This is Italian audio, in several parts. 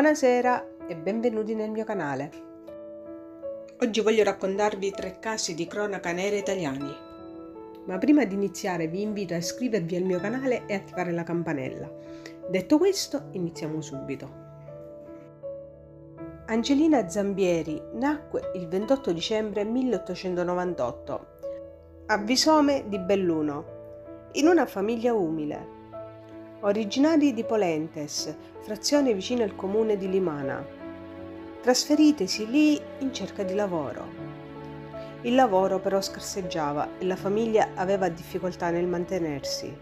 Buonasera e benvenuti nel mio canale. Oggi voglio raccontarvi 3 casi di cronaca nera italiani. Ma prima di iniziare vi invito a iscrivervi al mio canale e attivare la campanella. Detto questo, iniziamo subito. Angelina Zambieri nacque il 28 dicembre 1898 a Visome di Belluno, in una famiglia umile. Originari di Polentes, frazione vicino al comune di Limana, trasferitesi lì in cerca di lavoro. Il lavoro però scarseggiava e la famiglia aveva difficoltà nel mantenersi.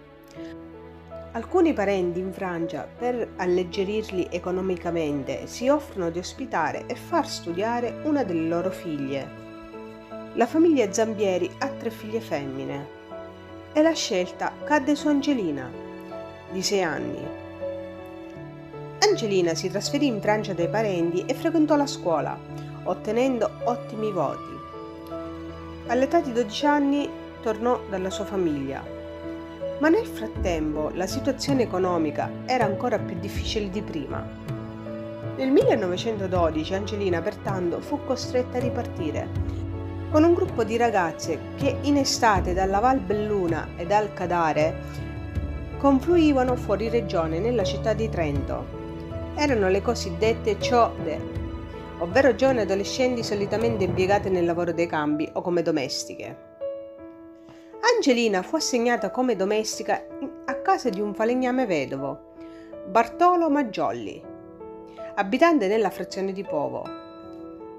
Alcuni parenti in Francia, per alleggerirli economicamente, si offrono di ospitare e far studiare una delle loro figlie. La famiglia Zambieri ha 3 figlie femmine e la scelta cadde su Angelina, di 6 anni. Angelina si trasferì in Francia dai parenti e frequentò la scuola, ottenendo ottimi voti. All'età di 12 anni tornò dalla sua famiglia, ma nel frattempo la situazione economica era ancora più difficile di prima. Nel 1912 Angelina pertanto fu costretta a ripartire con un gruppo di ragazze che in estate dalla Val Belluna e dal Cadare confluivano fuori regione nella città di Trento. Erano le cosiddette ciode, ovvero giovani adolescenti solitamente impiegate nel lavoro dei campi o come domestiche. Angelina fu assegnata come domestica a casa di un falegname vedovo, Bartolo Maggiolli, abitante nella frazione di Povo.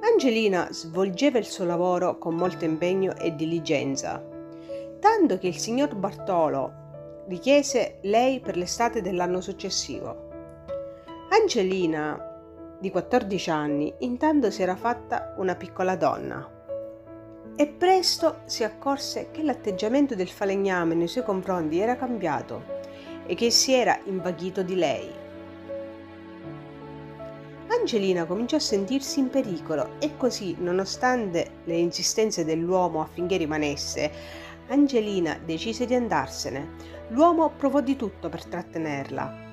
Angelina svolgeva il suo lavoro con molto impegno e diligenza, tanto che il signor Bartolo richiese lei per l'estate dell'anno successivo. Angelina, di 14 anni, intanto si era fatta una piccola donna e presto si accorse che l'atteggiamento del falegname nei suoi confronti era cambiato e che si era invaghito di lei. Angelina cominciò a sentirsi in pericolo e così, nonostante le insistenze dell'uomo affinché rimanesse, Angelina decise di andarsene. L'uomo provò di tutto per trattenerla.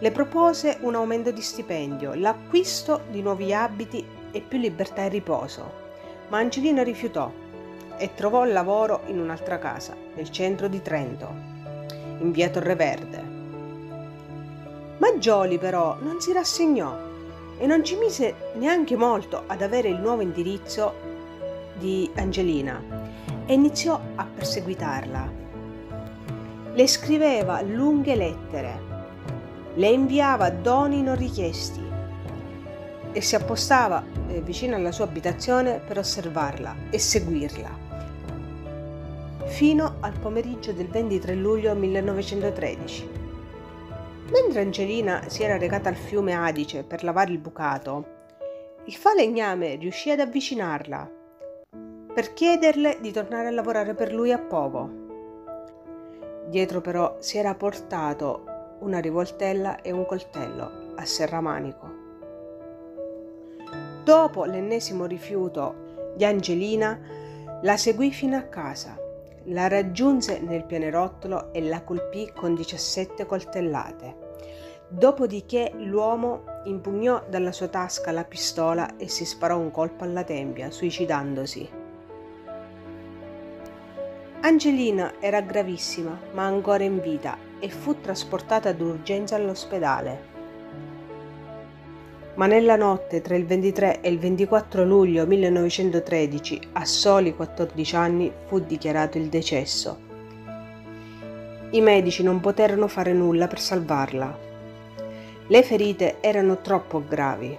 Le propose un aumento di stipendio, l'acquisto di nuovi abiti e più libertà e riposo, ma Angelina rifiutò e trovò lavoro in un'altra casa, nel centro di Trento, in via Torreverde. Maggioli però non si rassegnò e non ci mise neanche molto ad avere il nuovo indirizzo di Angelina e iniziò a perseguitarla. Le scriveva lunghe lettere, le inviava doni non richiesti e si appostava vicino alla sua abitazione per osservarla e seguirla, fino al pomeriggio del 23 luglio 1913. Mentre Angelina si era recata al fiume Adige per lavare il bucato, il falegname riuscì ad avvicinarla per chiederle di tornare a lavorare per lui a Povo. Dietro però si era portato una rivoltella e un coltello a serramanico. Dopo l'ennesimo rifiuto di Angelina, la seguì fino a casa, la raggiunse nel pianerottolo e la colpì con 17 coltellate. Dopodiché l'uomo impugnò dalla sua tasca la pistola e si sparò un colpo alla tempia, suicidandosi. Angelina era gravissima, ma ancora in vita, e fu trasportata d'urgenza all'ospedale. Ma nella notte tra il 23 e il 24 luglio 1913, a soli 14 anni, fu dichiarato il decesso. I medici non poterono fare nulla per salvarla. Le ferite erano troppo gravi.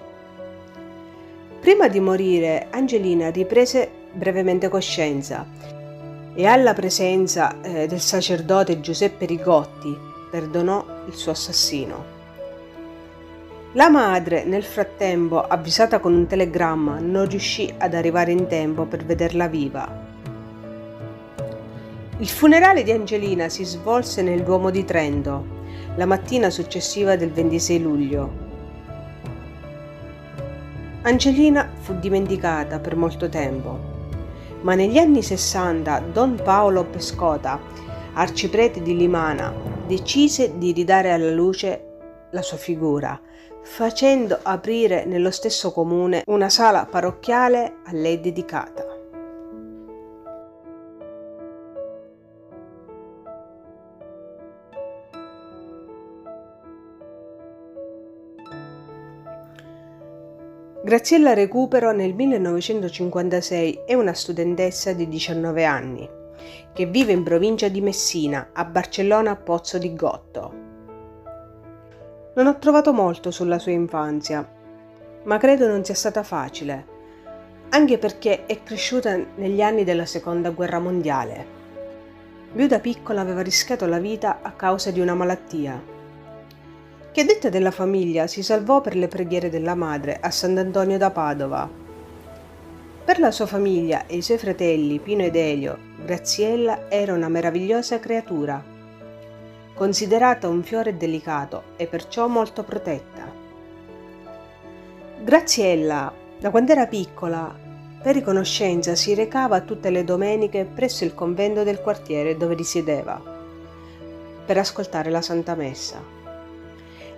Prima di morire, Angelina riprese brevemente coscienza e alla presenza del sacerdote Giuseppe Rigotti perdonò il suo assassino. La madre, nel frattempo, avvisata con un telegramma, non riuscì ad arrivare in tempo per vederla viva. Il funerale di Angelina si svolse nel Duomo di Trento la mattina successiva del 26 luglio. Angelina fu dimenticata per molto tempo, ma negli anni 60 Don Paolo Pescota, arciprete di Limana, decise di ridare alla luce la sua figura, facendo aprire nello stesso comune una sala parrocchiale a lei dedicata. Graziella Recupero nel 1956 è una studentessa di 19 anni che vive in provincia di Messina, a Barcellona Pozzo di Gotto. Non ho trovato molto sulla sua infanzia, ma credo non sia stata facile, anche perché è cresciuta negli anni della Seconda Guerra Mondiale. Lui da piccola aveva rischiato la vita a causa di una malattia, che a detta della famiglia si salvò per le preghiere della madre a Sant'Antonio da Padova. Per la sua famiglia e i suoi fratelli Pino ed Elio, Graziella era una meravigliosa creatura, considerata un fiore delicato e perciò molto protetta. Graziella, da quando era piccola, per riconoscenza si recava tutte le domeniche presso il convento del quartiere dove risiedeva, per ascoltare la Santa Messa.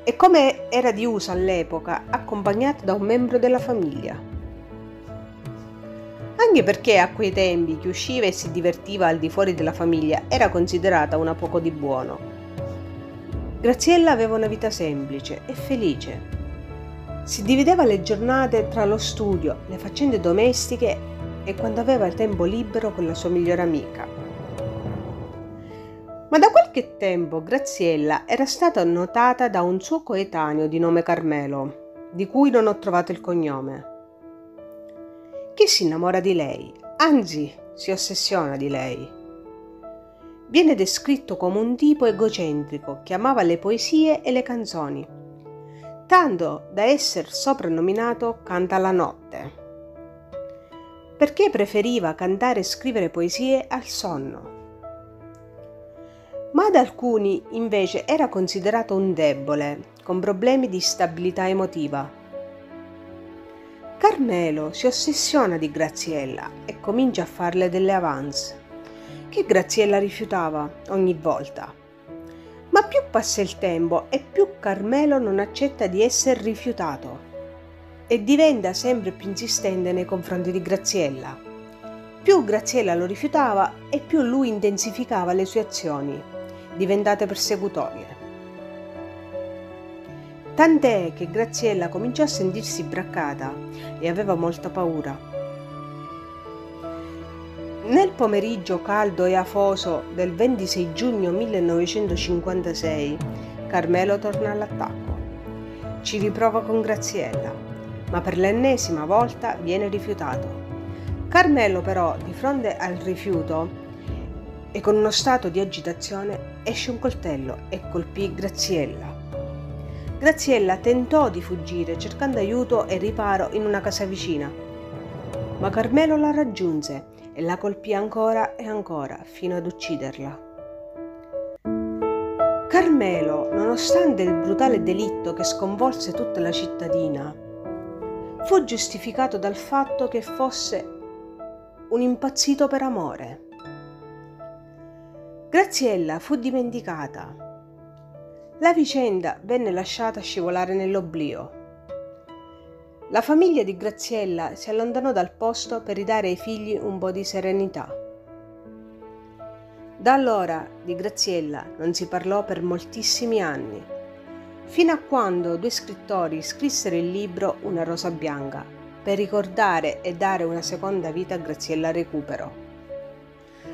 E come era di uso all'epoca, accompagnata da un membro della famiglia. Anche perché a quei tempi chi usciva e si divertiva al di fuori della famiglia era considerata una poco di buono. Graziella aveva una vita semplice e felice. Si divideva le giornate tra lo studio, le faccende domestiche e quando aveva il tempo libero con la sua migliore amica. Ma da qualche tempo Graziella era stata notata da un suo coetaneo di nome Carmelo, di cui non ho trovato il cognome, che si innamora di lei, anzi si ossessiona di lei. Viene descritto come un tipo egocentrico che amava le poesie e le canzoni, tanto da essere soprannominato Canta la notte, perché preferiva cantare e scrivere poesie al sonno. Ma ad alcuni invece era considerato un debole, con problemi di stabilità emotiva. Carmelo si ossessiona di Graziella e comincia a farle delle avance, che Graziella rifiutava ogni volta. Ma più passa il tempo e più Carmelo non accetta di essere rifiutato e diventa sempre più insistente nei confronti di Graziella. Più Graziella lo rifiutava e più lui intensificava le sue azioni, diventate persecutorie. Tant'è che Graziella cominciò a sentirsi braccata e aveva molta paura. Nel pomeriggio caldo e afoso del 26 giugno 1956, Carmelo torna all'attacco. Ci riprova con Graziella, ma per l'ennesima volta viene rifiutato. Carmelo però, di fronte al rifiuto, e con uno stato di agitazione esce un coltello e colpì Graziella. Graziella tentò di fuggire cercando aiuto e riparo in una casa vicina, ma Carmelo la raggiunse e la colpì ancora e ancora fino ad ucciderla. Carmelo, nonostante il brutale delitto che sconvolse tutta la cittadina, fu giustificato dal fatto che fosse un impazzito per amore. Graziella fu dimenticata. La vicenda venne lasciata scivolare nell'oblio. La famiglia di Graziella si allontanò dal posto per ridare ai figli un po' di serenità. Da allora di Graziella non si parlò per moltissimi anni, fino a quando due scrittori scrissero il libro Una rosa bianca per ricordare e dare una seconda vita a Graziella Recupero,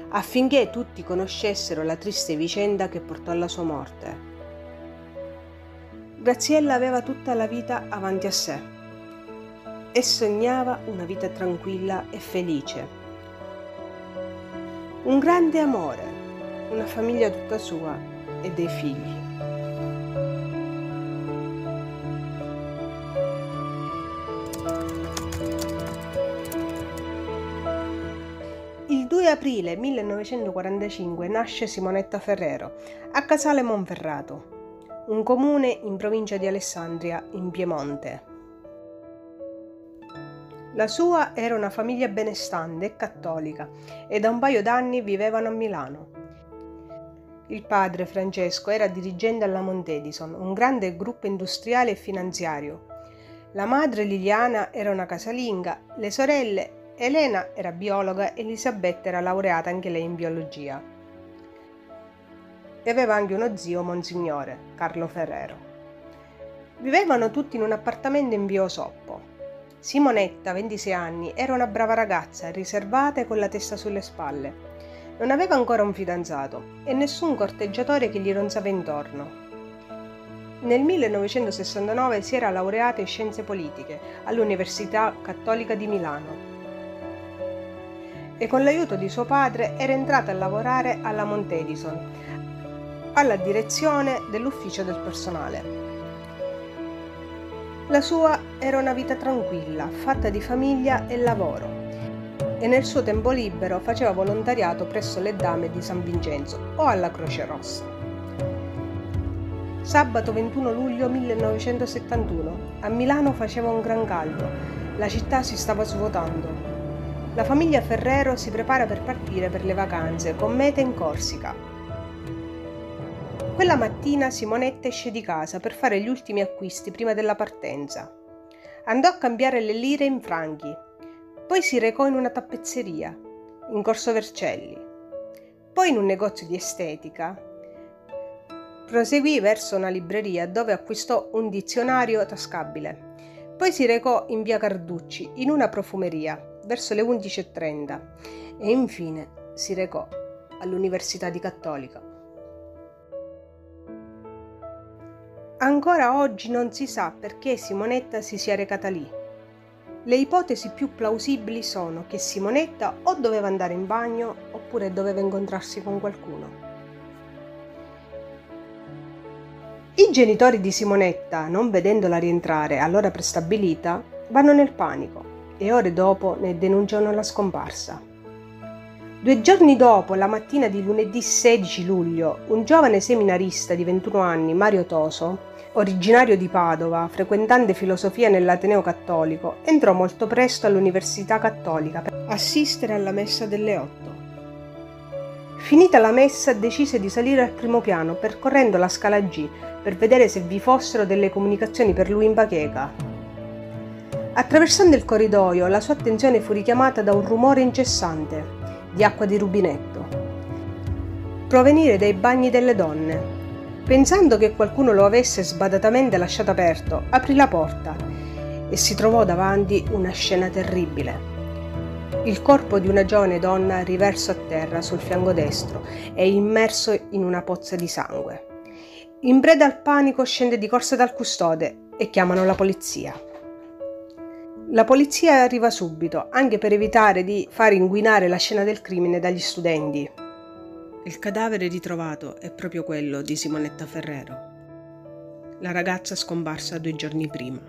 affinché tutti conoscessero la triste vicenda che portò alla sua morte. Graziella aveva tutta la vita avanti a sé e sognava una vita tranquilla e felice. Un grande amore, una famiglia tutta sua e dei figli. Il 2 aprile 1945 nasce Simonetta Ferrero a Casale Monferrato, un comune in provincia di Alessandria, in Piemonte. La sua era una famiglia benestante e cattolica e da un paio d'anni vivevano a Milano. Il padre, Francesco, era dirigente alla Montedison, un grande gruppo industriale e finanziario. La madre, Liliana, era una casalinga, le sorelle, Elena era biologa e Elisabetta era laureata anche lei in biologia. E aveva anche uno zio, Monsignore, Carlo Ferrero. Vivevano tutti in un appartamento in via Osoppo. Simonetta, 26 anni, era una brava ragazza, riservata e con la testa sulle spalle. Non aveva ancora un fidanzato e nessun corteggiatore che gli ronzava intorno. Nel 1969 si era laureata in scienze politiche all'Università Cattolica di Milano e con l'aiuto di suo padre era entrata a lavorare alla Montedison, alla direzione dell'ufficio del personale. La sua era una vita tranquilla, fatta di famiglia e lavoro, e nel suo tempo libero faceva volontariato presso le Dame di San Vincenzo o alla Croce Rossa. Sabato 21 luglio 1971, a Milano faceva un gran caldo, la città si stava svuotando. La famiglia Ferrero si prepara per partire per le vacanze, con meta in Corsica. Quella mattina Simonetta esce di casa per fare gli ultimi acquisti prima della partenza. Andò a cambiare le lire in franchi, poi si recò in una tappezzeria, in Corso Vercelli, poi in un negozio di estetica. Proseguì verso una libreria dove acquistò un dizionario tascabile. Poi si recò in via Carducci, in una profumeria, verso le 11:30 e infine si recò all'Università di Cattolica. Ancora oggi non si sa perché Simonetta si sia recata lì. Le ipotesi più plausibili sono che Simonetta o doveva andare in bagno oppure doveva incontrarsi con qualcuno. I genitori di Simonetta, non vedendola rientrare all'ora prestabilita, vanno nel panico e ore dopo ne denunciano la scomparsa. 2 giorni dopo, la mattina di lunedì 16 luglio, un giovane seminarista di 21 anni, Mario Toso, originario di Padova, frequentante filosofia nell'Ateneo Cattolico, entrò molto presto all'Università Cattolica per assistere alla messa delle 8. Finita la messa decise di salire al primo piano percorrendo la scala G per vedere se vi fossero delle comunicazioni per lui in bacheca. Attraversando il corridoio la sua attenzione fu richiamata da un rumore incessante di acqua di rubinetto provenire dai bagni delle donne. Pensando che qualcuno lo avesse sbadatamente lasciato aperto, aprì la porta e si trovò davanti una scena terribile. Il corpo di una giovane donna riverso a terra sul fianco destro e immerso in una pozza di sangue. In preda al panico scende di corsa dal custode e chiamano la polizia. La polizia arriva subito, anche per evitare di far inquinare la scena del crimine dagli studenti. Il cadavere ritrovato è proprio quello di Simonetta Ferrero, la ragazza scomparsa 2 giorni prima.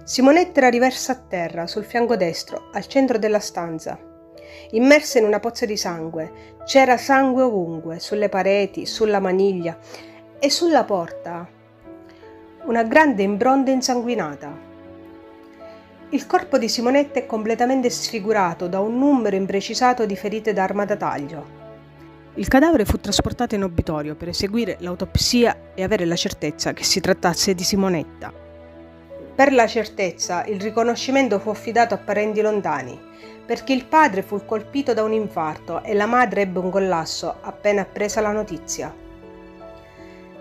Simonetta era riversa a terra, sul fianco destro, al centro della stanza, immersa in una pozza di sangue. C'era sangue ovunque, sulle pareti, sulla maniglia e sulla porta. Una grande impronta insanguinata. Il corpo di Simonetta è completamente sfigurato da un numero imprecisato di ferite d'arma da taglio. Il cadavere fu trasportato in obitorio per eseguire l'autopsia e avere la certezza che si trattasse di Simonetta. Per la certezza, il riconoscimento fu affidato a parenti lontani, perché il padre fu colpito da un infarto e la madre ebbe un collasso appena appresa la notizia.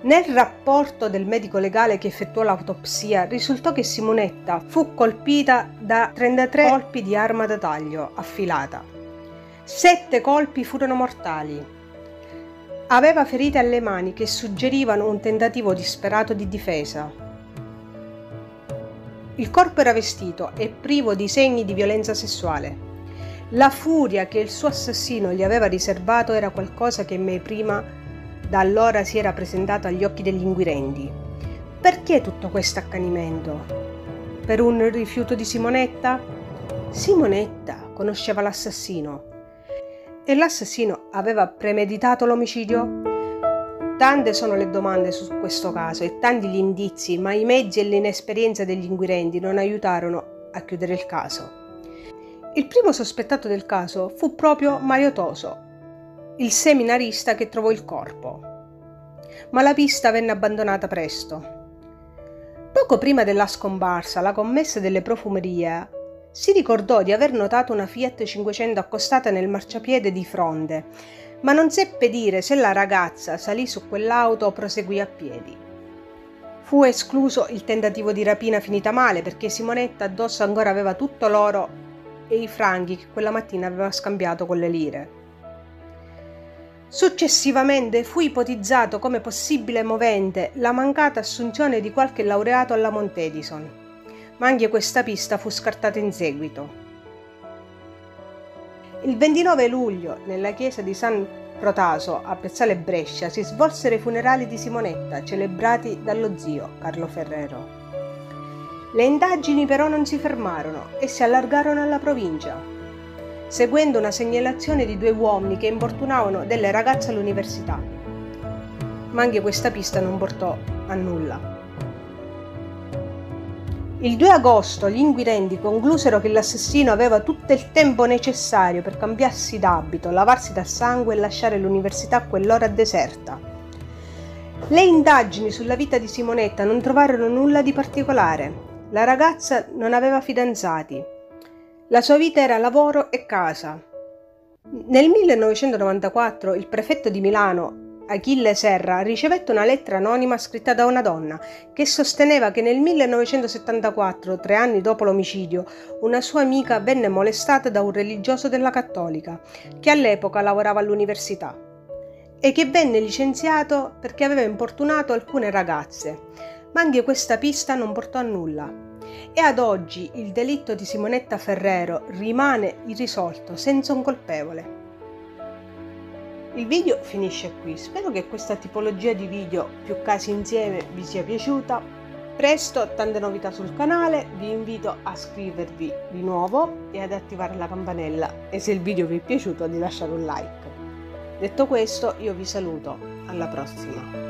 Nel rapporto del medico legale che effettuò l'autopsia risultò che Simonetta fu colpita da 33 colpi di arma da taglio affilata. 7 colpi furono mortali. Aveva ferite alle mani che suggerivano un tentativo disperato di difesa. Il corpo era vestito e privo di segni di violenza sessuale. La furia che il suo assassino gli aveva riservato era qualcosa che mai prima da allora si era presentato agli occhi degli inquirenti. Perché tutto questo accanimento? Per un rifiuto di Simonetta? Simonetta conosceva l'assassino. E l'assassino aveva premeditato l'omicidio? Tante sono le domande su questo caso e tanti gli indizi, ma i mezzi e l'inesperienza degli inquirenti non aiutarono a chiudere il caso. Il primo sospettato del caso fu proprio Mario Toso. il seminarista che trovò il corpo. Ma la pista venne abbandonata presto. Poco prima della scomparsa, la commessa delle profumerie si ricordò di aver notato una Fiat 500 accostata nel marciapiede di fronte, ma non seppe dire se la ragazza salì su quell'auto o proseguì a piedi. Fu escluso il tentativo di rapina finita male perché Simonetta addosso ancora aveva tutto l'oro e i franchi che quella mattina aveva scambiato con le lire. Successivamente fu ipotizzato come possibile movente la mancata assunzione di qualche laureato alla Mount Edison, ma anche questa pista fu scartata in seguito. Il 29 luglio, nella chiesa di San Protaso a Piazzale Brescia, si svolsero i funerali di Simonetta, celebrati dallo zio Carlo Ferrero. Le indagini però non si fermarono e si allargarono alla provincia, seguendo una segnalazione di 2 uomini che importunavano delle ragazze all'università. Ma anche questa pista non portò a nulla. Il 2 agosto gli inquirenti conclusero che l'assassino aveva tutto il tempo necessario per cambiarsi d'abito, lavarsi dal sangue e lasciare l'università a quell'ora deserta. Le indagini sulla vita di Simonetta non trovarono nulla di particolare. La ragazza non aveva fidanzati. La sua vita era lavoro e casa. Nel 1994 il prefetto di Milano, Achille Serra, ricevette una lettera anonima scritta da una donna che sosteneva che nel 1974, 3 anni dopo l'omicidio, una sua amica venne molestata da un religioso della Cattolica, che all'epoca lavorava all'università, e che venne licenziato perché aveva importunato alcune ragazze, ma anche questa pista non portò a nulla. E ad oggi il delitto di Simonetta Ferrero rimane irrisolto, senza un colpevole. Il video finisce qui, spero che questa tipologia di video più casi insieme vi sia piaciuta. Presto tante novità sul canale, vi invito a iscrivervi di nuovo e ad attivare la campanella e se il video vi è piaciuto di lasciare un like. Detto questo io vi saluto, alla prossima!